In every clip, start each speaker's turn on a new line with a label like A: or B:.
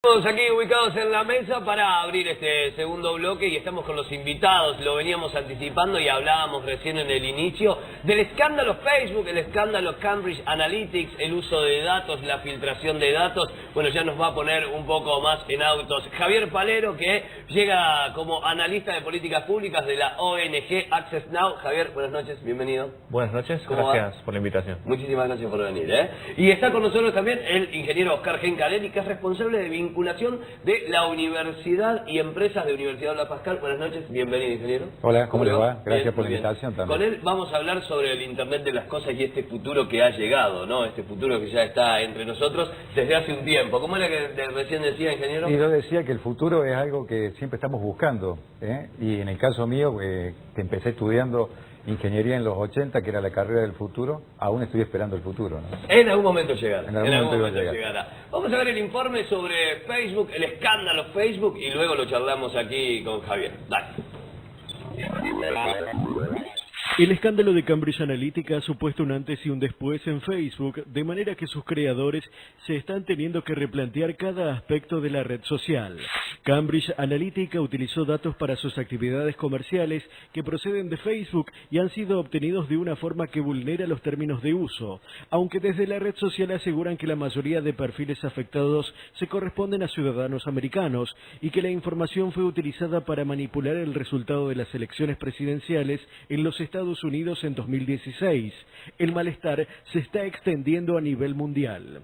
A: Estamos aquí ubicados en la mesa para abrir este segundo bloque y estamos con los invitados. Lo veníamos anticipando y hablábamos recién en el inicio del escándalo Facebook, el escándalo Cambridge Analytica, el uso de datos, la filtración de datos. Bueno, ya nos va a poner un poco más en autos Javier Palero, que llega como analista de políticas públicas de la ONG Access Now. Javier, buenas noches, bienvenido.
B: Buenas noches, gracias por la invitación.
A: Muchísimas gracias por venir, Y está con nosotros también el ingeniero Oscar Gencarelli, que es responsable de vinculación de la Universidad y Empresas de Universidad La Pascal. Buenas noches, bienvenido, ingeniero.
C: Hola, ¿cómo le va? Gracias
A: Bien,
C: por la
A: bien.
C: invitación también.
A: Con él vamos a hablar sobre el Internet de las cosas y este futuro que ha llegado, ¿no? Este futuro que ya está entre nosotros desde hace un tiempo. ¿Cómo era que recién decía, ingeniero?
C: Y yo decía que el futuro es algo que siempre estamos buscando, Y en el caso mío, que empecé estudiando ingeniería en los 80, que era la carrera del futuro, aún estoy esperando el futuro, ¿no?
A: En algún momento llegará.
C: En algún momento
A: llegará. Vamos a ver el informe sobre Facebook, el escándalo Facebook, y luego lo charlamos aquí con Javier. Dale.
D: El escándalo de Cambridge Analytica ha supuesto un antes y un después en Facebook, de manera que sus creadores se están teniendo que replantear cada aspecto de la red social. Cambridge Analytica utilizó datos para sus actividades comerciales que proceden de Facebook y han sido obtenidos de una forma que vulnera los términos de uso, aunque desde la red social aseguran que la mayoría de perfiles afectados se corresponden a ciudadanos americanos y que la información fue utilizada para manipular el resultado de las elecciones presidenciales en los Estados Unidos en 2016. El malestar se está extendiendo a nivel mundial.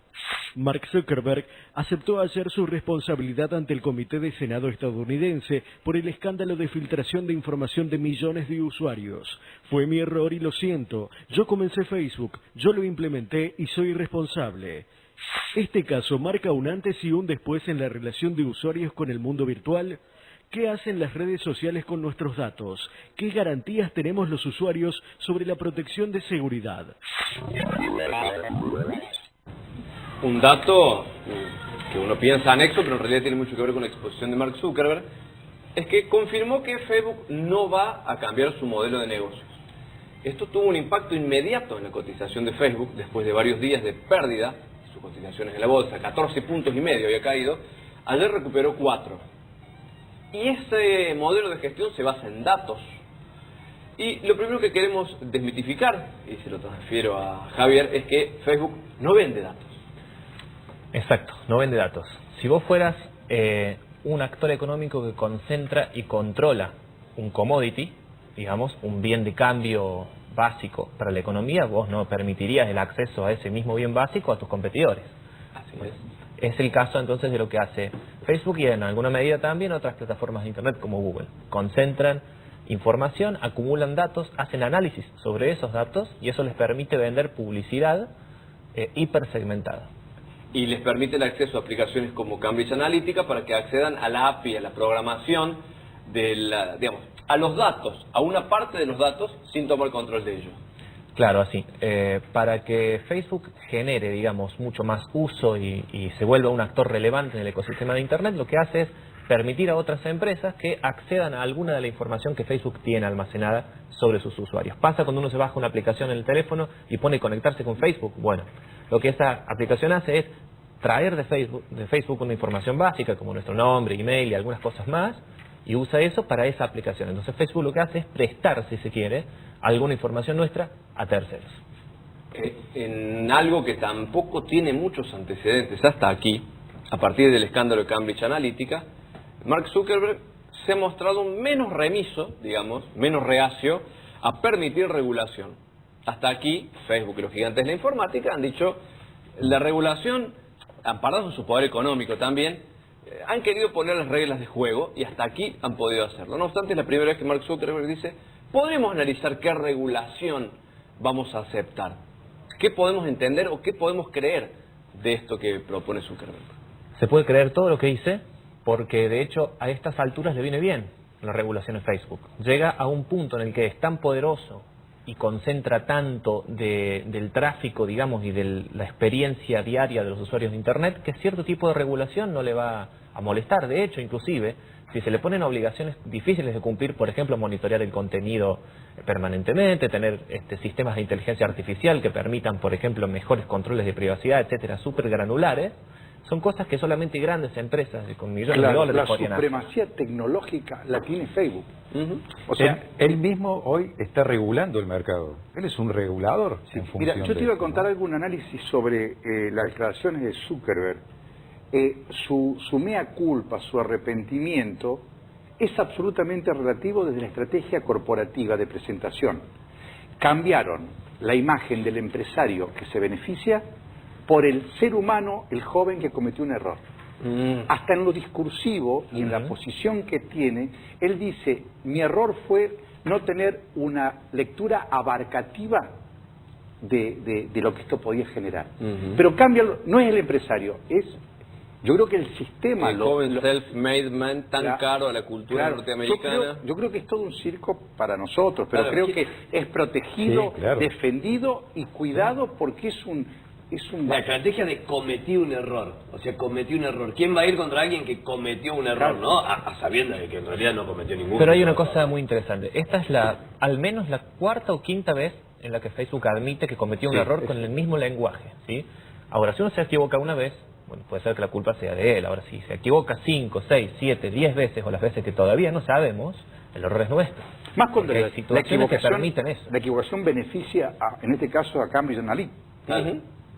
D: Mark Zuckerberg aceptó ayer su responsabilidad ante el Comité de Senado estadounidense por el escándalo de filtración de información de millones de usuarios. Fue mi error y lo siento. Yo comencé Facebook, yo lo implementé y soy responsable. Este caso marca un antes y un después en la relación de usuarios con el mundo virtual. ¿Qué hacen las redes sociales con nuestros datos? ¿Qué garantías tenemos los usuarios sobre la protección de seguridad?
E: Un dato que uno piensa anexo, pero en realidad tiene mucho que ver con la exposición de Mark Zuckerberg, es que confirmó que Facebook no va a cambiar su modelo de negocios. Esto tuvo un impacto inmediato en la cotización de Facebook, después de varios días de pérdida. Sus cotizaciones en la bolsa, 14,5 puntos había caído, ayer recuperó 4. Y ese modelo de gestión se basa en datos. Y lo primero que queremos desmitificar, y se lo transfiero a Javier, es que Facebook no vende datos.
B: Exacto, no vende datos. Si vos fueras un actor económico que concentra y controla un commodity, digamos, un bien de cambio básico para la economía, vos no permitirías el acceso a ese mismo bien básico a tus competidores.
E: Así es.
B: Es el caso entonces de lo que hace Facebook y en alguna medida también otras plataformas de Internet como Google. Concentran información, acumulan datos, hacen análisis sobre esos datos y eso les permite vender publicidad hipersegmentada.
E: Y les permite el acceso a aplicaciones como Cambridge Analytica para que accedan a la API, a la programación, a los datos, a una parte de los datos sin tomar control de ellos.
B: Claro, así. Para que Facebook genere, digamos, mucho más uso y se vuelva un actor relevante en el ecosistema de Internet, lo que hace es permitir a otras empresas que accedan a alguna de la información que Facebook tiene almacenada sobre sus usuarios. Pasa cuando uno se baja una aplicación en el teléfono y pone conectarse con Facebook. Bueno, lo que esa aplicación hace es traer de Facebook una información básica como nuestro nombre, email y algunas cosas más, y usa eso para esa aplicación. Entonces Facebook lo que hace es prestar, si se quiere, alguna información nuestra a terceros.
E: En algo que tampoco tiene muchos antecedentes hasta aquí, a partir del escándalo de Cambridge Analytica, Mark Zuckerberg se ha mostrado menos remiso, digamos, menos reacio a permitir regulación. Hasta aquí, Facebook y los gigantes de la informática han dicho, la regulación, amparados en su poder económico también, han querido poner las reglas de juego y hasta aquí han podido hacerlo. No obstante, es la primera vez que Mark Zuckerberg dice, podremos analizar qué regulación vamos a aceptar. ¿Qué podemos entender o qué podemos creer de esto que propone Zuckerberg?
B: Se puede creer todo lo que dice, porque de hecho a estas alturas le viene bien la regulación en Facebook. Llega a un punto en el que es tan poderoso y concentra tanto del tráfico, digamos, y de la experiencia diaria de los usuarios de Internet, que cierto tipo de regulación no le va a molestar. De hecho, inclusive, si se le ponen obligaciones difíciles de cumplir, por ejemplo, monitorear el contenido permanentemente, tener sistemas de inteligencia artificial que permitan, por ejemplo, mejores controles de privacidad, etcétera, súper granulares, son cosas que solamente grandes empresas con millones de
F: Claro,
B: dólares
F: la
B: podrían hacer.
F: supremacía tecnológica la tiene Facebook. O
C: Él,
F: sea,
C: él mismo hoy está regulando el mercado. Él es un regulador en función
F: mira, yo te iba a
C: de
F: contar
C: esto,
F: algún análisis sobre las declaraciones de Zuckerberg. Su mea culpa, su arrepentimiento, es absolutamente relativo desde la estrategia corporativa de presentación. Cambiaron la imagen del empresario que se beneficia por el ser humano, el joven que cometió un error. Hasta en lo discursivo y en la posición que tiene, él dice, mi error fue no tener una lectura abarcativa de lo que esto podía generar. Pero cambia, no es el empresario, es, yo creo que el sistema...
E: El joven self-made man tan caro a la cultura norteamericana.
F: Yo creo que es todo un circo para nosotros, pero creo que es protegido, defendido y cuidado porque es un...
A: La estrategia de cometí un error, o sea, cometí un error. ¿Quién va a ir contra alguien que cometió un error, no? A sabiendas de que en realidad no cometió ningún error.
B: Pero hay una cosa muy interesante. Esta es al menos la cuarta o quinta vez en la que Facebook admite que cometió un error con el mismo lenguaje, ¿sí? Ahora, si uno se equivoca una vez, bueno, puede ser que la culpa sea de él. Ahora, si se equivoca 5, 6, 7, 10 veces o las veces que todavía no sabemos, el error es nuestro.
F: Más cuando
B: hay situaciones que permiten eso.
F: La equivocación beneficia, en este caso, a Cambridge Analytica,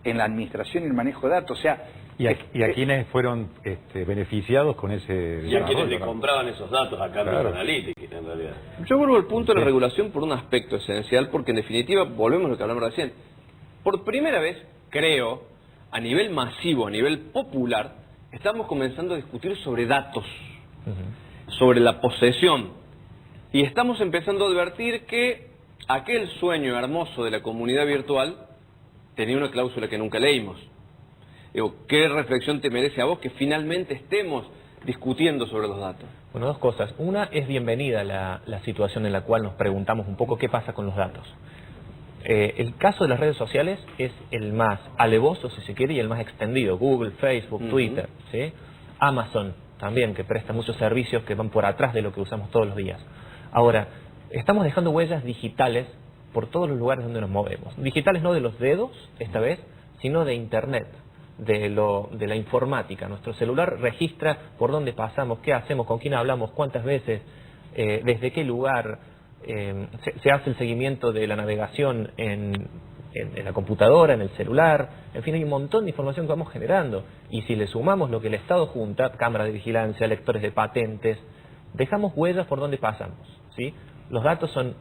F: en la administración y el manejo de datos. O sea,
C: y a quienes fueron beneficiados con ese...
A: Y a quienes le compraban esos datos a Cambridge Analytica, en realidad.
E: Yo vuelvo al punto de la regulación por un aspecto esencial, porque en definitiva, volvemos a lo que hablamos recién. Por primera vez, creo, a nivel masivo, a nivel popular, estamos comenzando a discutir sobre datos, sobre la posesión. Y estamos empezando a advertir que aquel sueño hermoso de la comunidad virtual tenía una cláusula que nunca leímos. Digo, ¿qué reflexión te merece a vos que finalmente estemos discutiendo sobre los datos?
B: Bueno, dos cosas. Una, es bienvenida la situación en la cual nos preguntamos un poco qué pasa con los datos. El caso de las redes sociales es el más alevoso, si se quiere, y el más extendido. Google, Facebook, Twitter, ¿sí? Amazon también, que presta muchos servicios que van por atrás de lo que usamos todos los días. Ahora, estamos dejando huellas digitales por todos los lugares donde nos movemos. Digitales no de los dedos, esta vez, sino de Internet, de la informática. Nuestro celular registra por dónde pasamos, qué hacemos, con quién hablamos, cuántas veces, desde qué lugar. Se hace el seguimiento de la navegación en la computadora, en el celular. En fin, hay un montón de información que vamos generando. Y si le sumamos lo que el Estado junta, cámaras de vigilancia, lectores de patentes, dejamos huellas por donde pasamos, ¿sí? Los datos son,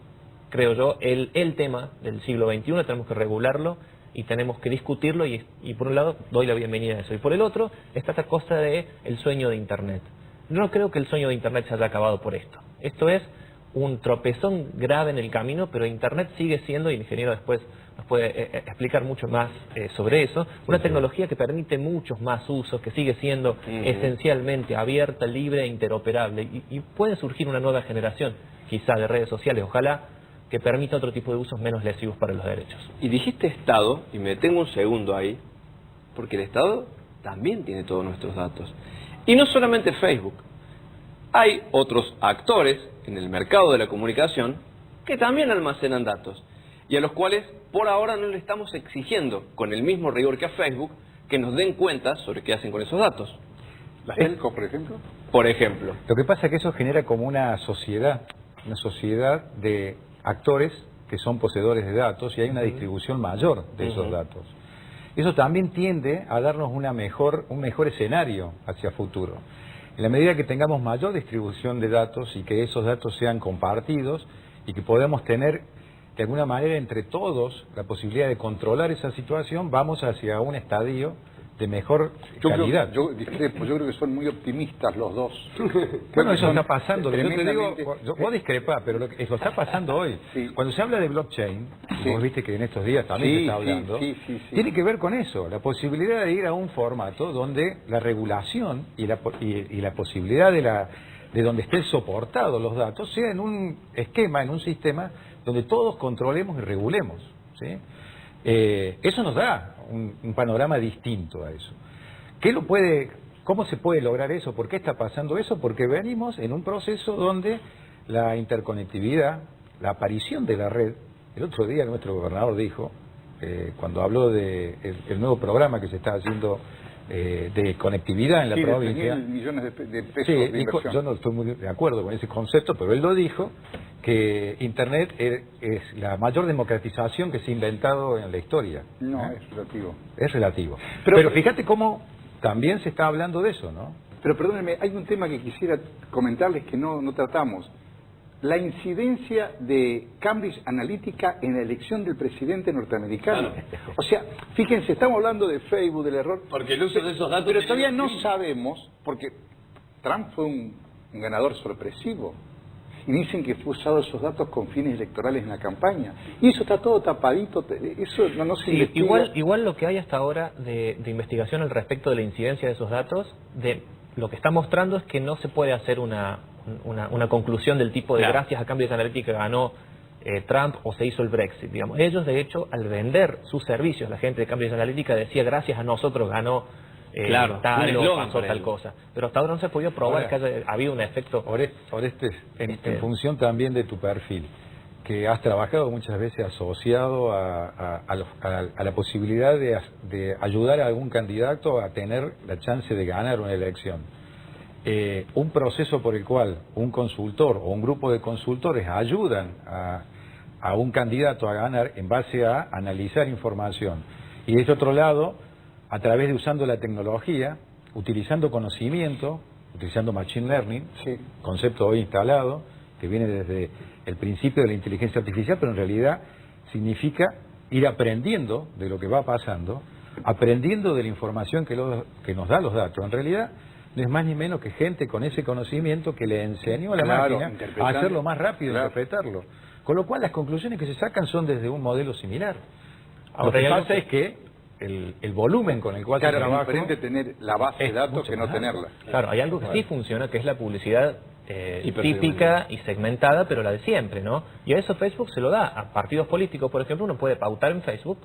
B: creo yo, el tema del siglo XXI. Tenemos que regularlo y tenemos que discutirlo y por un lado doy la bienvenida a eso. Y por el otro está esta cosa de el sueño de Internet. Yo no creo que el sueño de Internet se haya acabado por esto. Esto es un tropezón grave en el camino, pero Internet sigue siendo, y el ingeniero después nos puede explicar mucho más sobre eso, una tecnología que permite muchos más usos, que sigue siendo esencialmente abierta, libre e interoperable. Y puede surgir una nueva generación, quizá de redes sociales, ojalá, que permita otro tipo de usos menos lesivos para los derechos.
E: Y dijiste Estado, y me detengo un segundo ahí, porque el Estado también tiene todos nuestros datos. Y no solamente Facebook. Hay otros actores en el mercado de la comunicación que también almacenan datos y a los cuales por ahora no le estamos exigiendo con el mismo rigor que a Facebook que nos den cuenta sobre qué hacen con esos datos.
F: ¿Las telcos, por ejemplo?
E: Por ejemplo.
C: Lo que pasa es que eso genera como una sociedad de actores que son poseedores de datos y hay una distribución mayor de esos datos. Eso también tiende a darnos un mejor escenario hacia futuro. En la medida que tengamos mayor distribución de datos y que esos datos sean compartidos y que podamos tener de alguna manera entre todos la posibilidad de controlar esa situación, vamos hacia un estadio de mejor calidad.
F: Yo discrepo, yo creo que son muy optimistas los dos.
C: Bueno, eso está pasando. Yo te digo, vos discrepás, pero eso está pasando hoy. Cuando se habla de blockchain, vos viste que en estos días también se está hablando, tiene que ver con eso, la posibilidad de ir a un formato donde la regulación y la posibilidad de donde estén soportados los datos sea en un esquema, en un sistema donde todos controlemos y regulemos, ¿sí? Eso nos da un panorama distinto a eso. ¿Cómo se puede lograr eso? ¿Por qué está pasando eso? Porque venimos en un proceso donde la interconectividad, la aparición de la red, el otro día nuestro gobernador dijo, cuando habló de el nuevo programa que se está haciendo de conectividad en la provincia.
F: 10 millones de pesos
C: sí,
F: de
C: dijo,
F: inversión.
C: yo no estoy muy de acuerdo con ese concepto, pero él lo dijo, que Internet es la mayor democratización que se ha inventado en la historia.
F: No, es relativo.
C: Es relativo. Pero fíjate cómo también se está hablando de eso, ¿no?
F: Pero perdónenme, hay un tema que quisiera comentarles que no tratamos. La incidencia de Cambridge Analytica en la elección del presidente norteamericano.
A: Claro.
F: O sea, fíjense, estamos hablando de Facebook, del error.
A: Porque el uso de esos datos...
F: Pero todavía no sabemos, porque Trump fue un ganador sorpresivo. Y dicen que fue usado esos datos con fines electorales en la campaña. Y eso está todo tapadito, eso no se investiga.
B: Igual lo que hay hasta ahora de investigación al respecto de la incidencia de esos datos, lo que está mostrando es que no se puede hacer una conclusión del tipo de
A: claro.
B: gracias a Cambridge Analytica ganó Trump o se hizo el Brexit. Digamos. Ellos, de hecho, al vender sus servicios, la gente de Cambridge Analytica decía gracias a nosotros ganó tal o pasó tal cosa. Pero hasta ahora no se ha podido probar
C: Ahora,
B: que haya habido un efecto...
C: Orestes, en función también de tu perfil, que has trabajado muchas veces asociado a la posibilidad de ayudar a algún candidato a tener la chance de ganar una elección. Un proceso por el cual un consultor o un grupo de consultores ayudan a un candidato a ganar en base a analizar información. Y de otro lado, a través de usando la tecnología, utilizando conocimiento, utilizando Machine Learning, concepto hoy instalado, que viene desde el principio de la inteligencia artificial, pero en realidad significa ir aprendiendo de lo que va pasando, aprendiendo de la información que nos da los datos. En realidad no es más ni menos que gente con ese conocimiento que le enseñó a la máquina a hacerlo más rápido, interpretarlo. Con lo cual las conclusiones que se sacan son desde un modelo similar. Lo que pasa es que el volumen con el cual se trabaja...
F: es diferente tener la base de datos que no tenerla.
B: Claro, hay algo que sí funciona, que es la publicidad típica y segmentada, pero la de siempre, ¿no? Y a eso Facebook se lo da. A partidos políticos, por ejemplo, uno puede pautar en Facebook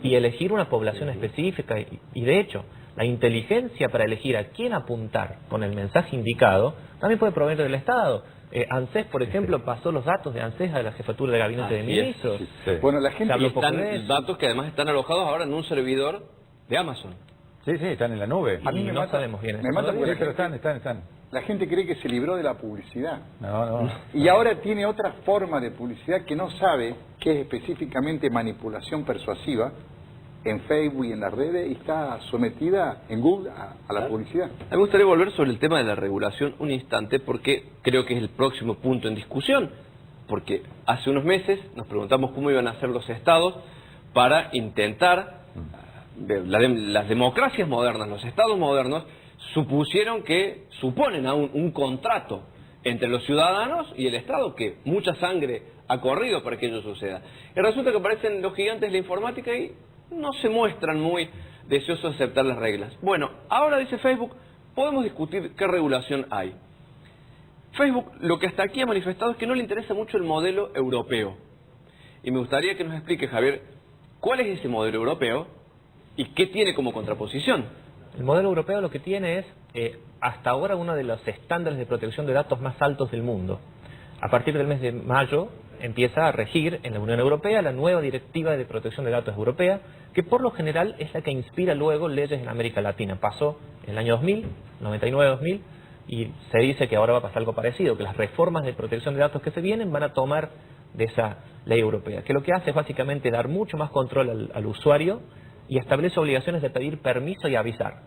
B: y elegir una población específica. Y de hecho, la inteligencia para elegir a quién apuntar con el mensaje indicado también puede provenir del Estado. ANSES, por ejemplo, pasó los datos de ANSES a la jefatura de gabinete de ministros.
F: Bueno, la gente...
E: Están datos que además están alojados ahora en un servidor de Amazon.
C: Sí, están en la nube.
B: A mí no sabemos bien eso.
F: Me mata porque
C: pero están.
F: La gente cree que se libró de la publicidad.
C: No.
F: Y ahora tiene otra forma de publicidad que no sabe que es específicamente manipulación persuasiva en Facebook y en las redes y está sometida en Google a la publicidad.
E: Me gustaría volver sobre el tema de la regulación un instante porque creo que es el próximo punto en discusión. Porque hace unos meses nos preguntamos cómo iban a hacer los estados para intentar... Las democracias modernas, los estados modernos, suponen aún un contrato entre los ciudadanos y el Estado, que mucha sangre ha corrido para que ello suceda. Y resulta que aparecen los gigantes de la informática y no se muestran muy deseosos de aceptar las reglas. Bueno, ahora dice Facebook, podemos discutir qué regulación hay. Facebook lo que hasta aquí ha manifestado es que no le interesa mucho el modelo europeo. Y me gustaría que nos explique, Javier, cuál es ese modelo europeo y qué tiene como contraposición.
B: El modelo europeo lo que tiene es, hasta ahora, uno de los estándares de protección de datos más altos del mundo. A partir del mes de mayo empieza a regir en la Unión Europea la nueva Directiva de Protección de Datos Europea, que por lo general es la que inspira luego leyes en América Latina. Pasó en el año 2000, 99-2000, y se dice que ahora va a pasar algo parecido, que las reformas de protección de datos que se vienen van a tomar de esa ley europea, que lo que hace es básicamente dar mucho más control al usuario y establece obligaciones de pedir permiso y avisar,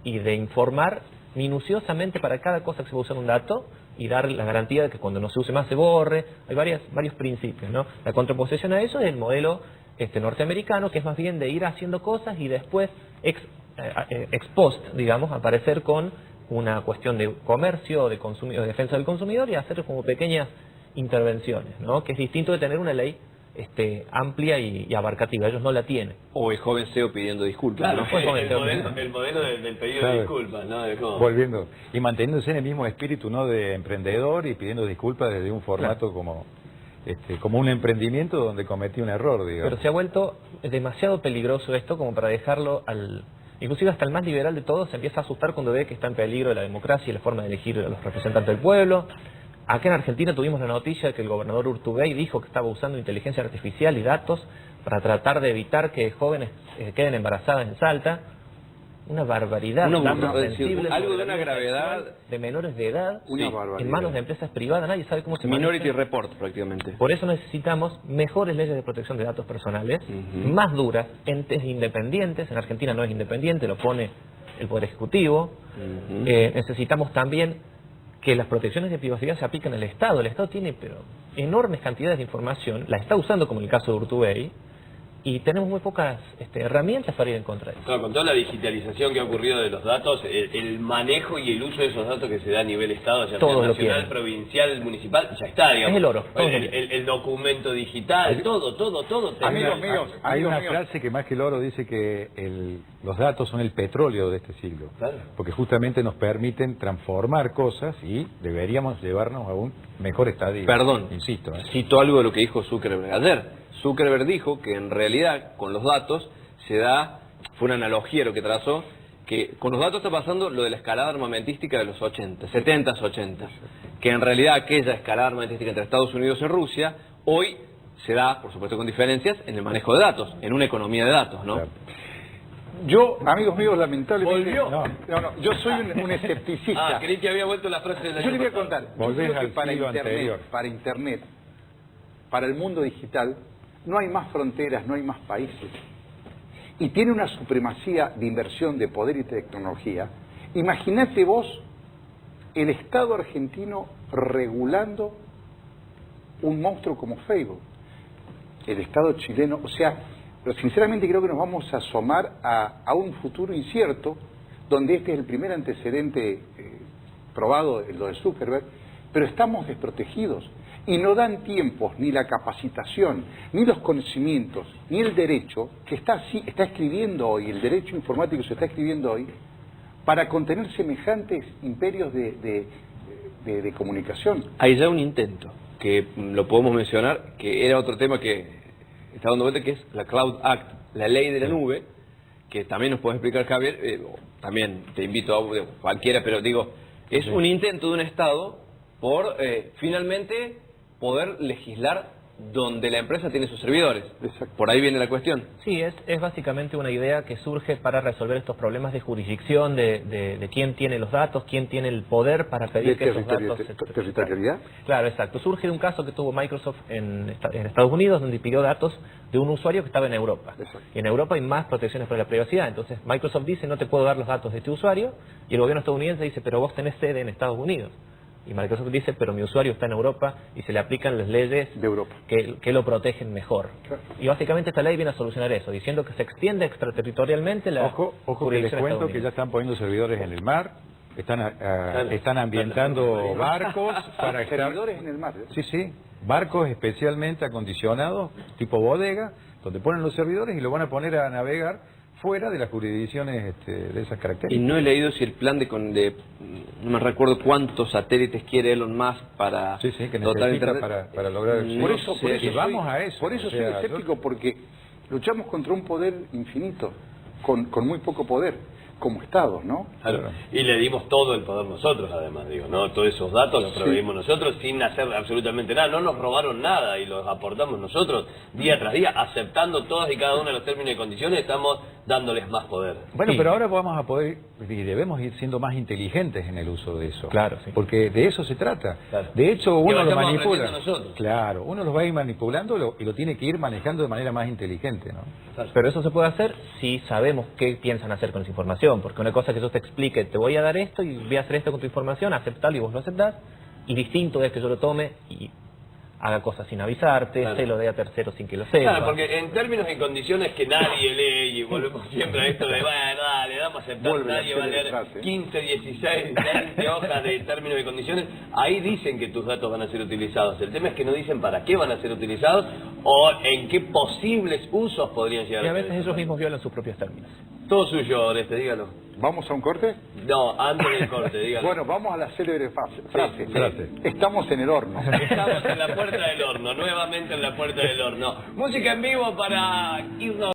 B: y de informar minuciosamente para cada cosa que se va a usar un dato, y dar la garantía de que cuando no se use más se borre. Hay varios principios, ¿no? La contraposición a eso es el modelo norteamericano, que es más bien de ir haciendo cosas y después ex post, digamos, aparecer con una cuestión de comercio, de defensa del consumidor, y hacer como pequeñas intervenciones, ¿no? Que es distinto de tener una ley amplia y abarcativa. Ellos no la tienen.
E: O el joven CEO pidiendo disculpas.
A: Claro,
E: ¿no?
A: el modelo del pedido de disculpas, ¿no?
C: Volviendo y manteniéndose en el mismo espíritu, ¿no?, de emprendedor, y pidiendo disculpas desde un formato como un emprendimiento donde cometí un error, digamos.
B: Pero se ha vuelto demasiado peligroso esto como para dejarlo inclusive hasta el más liberal de todos se empieza a asustar cuando ve que está en peligro la democracia y la forma de elegir a los representantes del pueblo. Acá en Argentina tuvimos la noticia de que el gobernador Urtubey dijo que estaba usando inteligencia artificial y datos para tratar de evitar que jóvenes queden embarazadas en Salta. una barbaridad,
E: Un abuso,
B: datos
E: es decir,
B: sensibles
E: algo de
B: sobre
E: una
B: la vida
E: gravedad.
B: sexual de menores de edad
F: Una barbaridad.
B: en manos de empresas privadas, nadie sabe cómo se
E: Minority
B: manejan.
E: Report, prácticamente.
B: Por eso necesitamos mejores leyes de protección de datos personales, más duras, entes independientes. En Argentina no es independiente, lo pone el Poder Ejecutivo. Necesitamos también que las protecciones de privacidad se apliquen al Estado. El Estado tiene pero enormes cantidades de información, la está usando como en el caso de Urtubey, y tenemos muy pocas herramientas para ir en contra de eso.
A: Claro, con toda la digitalización que ha ocurrido de los datos, el manejo y el uso de esos datos que se da a nivel Estado, ya sea
B: Todo lo
A: nacional,
B: tiene.
A: provincial, municipal, ya está, digamos.
B: Es el oro, todo
A: El documento digital, todo.
F: Amigos míos,
C: Hay una
F: amigos míos.
C: frase que más que el oro dice que los datos son el petróleo de este siglo.
A: Claro.
C: Porque justamente nos permiten transformar cosas y deberíamos llevarnos a un mejor estadio.
E: Perdón,
C: Insisto.
E: cito algo de lo que dijo Zuckerberg ayer. Zuckerberg dijo que en realidad con los datos se da, fue una analogía lo que trazó, que con los datos está pasando lo de la escalada armamentística de los 80, 70s, 80s, que en realidad aquella escalada armamentística entre Estados Unidos y Rusia, hoy se da, por supuesto con diferencias, en el manejo de datos, en una economía de datos, ¿no?
C: Claro.
F: Yo, amigos míos, lamentablemente...
A: ¿Volvió?
F: No, yo soy un escepticista.
A: Creí que había vuelto la frase del año
F: Yo le voy a
A: pasado.
F: contar. Yo
C: Volvés
F: creo que
C: al siglo anterior.
F: para Internet, para el mundo digital, no hay más fronteras, no hay más países. Y tiene una supremacía de inversión de poder y tecnología. Imagínate vos el Estado argentino regulando un monstruo como Facebook. El Estado chileno, o sea, pero sinceramente creo que nos vamos a asomar a un futuro incierto, donde este es el primer antecedente probado, lo de Zuckerberg, pero estamos desprotegidos. Y no dan tiempos, ni la capacitación, ni los conocimientos, ni el derecho, que está escribiendo hoy, el derecho informático se está escribiendo hoy, para contener semejantes imperios de comunicación.
E: Hay ya un intento, que lo podemos mencionar, que era otro tema que está dando vuelta, que es la Cloud Act, la ley de la nube, que también nos puede explicar Javier, también te invito a cualquiera, pero digo, es un intento de un Estado por finalmente poder legislar donde la empresa tiene sus servidores.
F: Exacto.
E: Por ahí viene la cuestión.
B: Sí, es básicamente una idea que surge para resolver estos problemas de jurisdicción, de quién tiene los datos, quién tiene el poder para pedir que esos datos...
F: ¿Territorialidad?
B: Claro, exacto. Surge de un caso que tuvo Microsoft en Estados Unidos, donde pidió datos de un usuario que estaba en Europa.
F: Exacto.
B: Y en Europa hay más protecciones para la privacidad. Entonces Microsoft dice, no te puedo dar los datos de este usuario, y el gobierno estadounidense dice, pero vos tenés sede en Estados Unidos. Y Microsoft dice, pero mi usuario está en Europa y se le aplican las leyes
F: De Europa.
B: que lo protegen mejor.
F: Claro.
B: Y básicamente esta ley viene a solucionar eso, diciendo que se extiende extraterritorialmente la
C: Ojo que les
B: jurisdicción
C: cuento que ya
B: estadounidense.
C: están poniendo servidores en el mar, están ambientando barcos para estar...
F: Servidores en el mar.
C: Sí, barcos especialmente acondicionados, tipo bodega, donde ponen los servidores y lo van a poner a navegar fuera de las jurisdicciones de esas
E: Y
C: características.
E: no he leído si el plan no me recuerdo cuántos satélites quiere Elon Musk para
C: Sí, que
E: dotar
C: necesita
E: Internet.
C: para lograr el
E: No
F: Por eso,
E: sé.
C: y vamos a eso.
F: Por eso
C: o
F: soy
C: sea,
F: escéptico, porque luchamos contra un poder infinito, con muy poco poder, como Estados, ¿no?
A: Claro. Y le dimos todo el poder nosotros, además, digo, ¿no? Todos esos datos los proveímos nosotros sin hacer absolutamente nada. No nos robaron nada y los aportamos nosotros día tras día, aceptando todos y cada uno de los términos y condiciones, estamos dándoles más poder.
C: Bueno,
B: Sí.
C: pero ahora vamos a poder y debemos ir siendo más inteligentes en el uso de eso.
B: Claro, sí.
C: Porque de eso se trata.
A: Claro.
C: De hecho, uno lo
A: vayamos
C: manipula.
A: aprendiendo nosotros.
C: Claro, uno los va a ir manipulando y lo tiene que ir manejando de manera más inteligente, ¿no?
B: Pero eso se puede hacer si sabemos qué piensan hacer con esa información, porque una cosa es que yo te explique, te voy a dar esto y voy a hacer esto con tu información, aceptarlo y vos lo aceptás, y distinto es que yo lo tome y haga cosas sin avisarte,
A: Claro.
B: se lo dé a terceros sin que lo sepa.
A: Claro, porque en términos y condiciones que nadie lee, y volvemos siempre a esto de, bueno, dale, damos a aceptar,
F: Vuelve
A: nadie
F: la
A: va a leer
F: frase.
A: 15, 16, 20 hojas de términos y condiciones, ahí dicen que tus datos van a ser utilizados. El tema es que no dicen para qué van a ser utilizados o en qué posibles usos podrían llegar
B: Y a
A: a
B: veces
A: tener.
B: ellos mismos violan sus propios términos.
A: Todo suyo, Oreste, dígalo.
F: ¿Vamos a un corte?
A: No, antes del corte, dígalo.
F: Bueno, vamos a la célebre frase.
C: frase.
F: Estamos en el horno.
A: Estamos en la puerta del horno, nuevamente en la puerta del horno. Música en vivo para irnos.